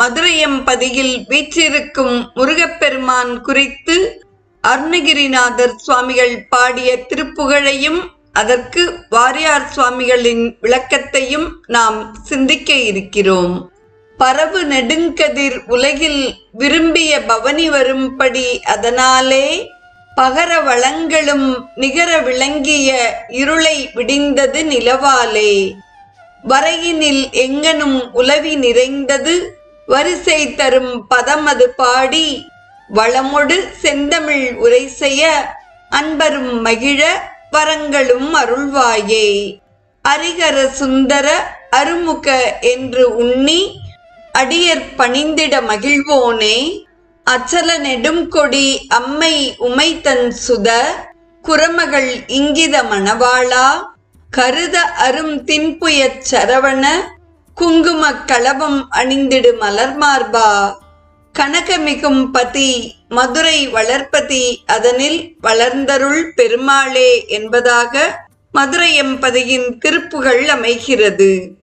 மதுரையம்பதியில் வீற்றிருக்கும் முருகப்பெருமான் குறித்து அருணகிரிநாதர் சுவாமிகள் பாடிய திருப்புகழையும் அதற்கு வாரியார் சுவாமிகளின் விளக்கத்தையும் நாம் சிந்திக்க இருக்கிறோம். பரவு நெடுங்கதிர் உலகில் விரும்பிய பவனி வரும்படி அதனாலே பகர வளங்களும் நிகர விளங்கிய இருளை விடிந்தது நிலவாலே வரையினில் எங்கனும் உலவி நிறைந்தது வரிசை தரும் பதமது பாடி வளமொடு செந்தமிழ் உரை செய்ய அன்பரும் மகிழ வரங்களும் அருள்வாயே. அரிகர சுந்தர அருமுக என்று உண்ணி அடியர் பணிந்திட மகிழ்வோனே அச்சல நெடும் கொடி அம்மை உமைத்தன் சுத குரமகள் இங்கித மணவாளா கருத அரும் தின்புயச் சரவண குங்கும களபம் அணிந்திடு மலர்மார்பா கனகமிகும் பதி மதுரை வளர்ப்பதி அதனில் வளர்ந்தருள் பெருமாளே என்பதாக மதுரையம்பதியின் திருப்புகழ் அமைகிறது.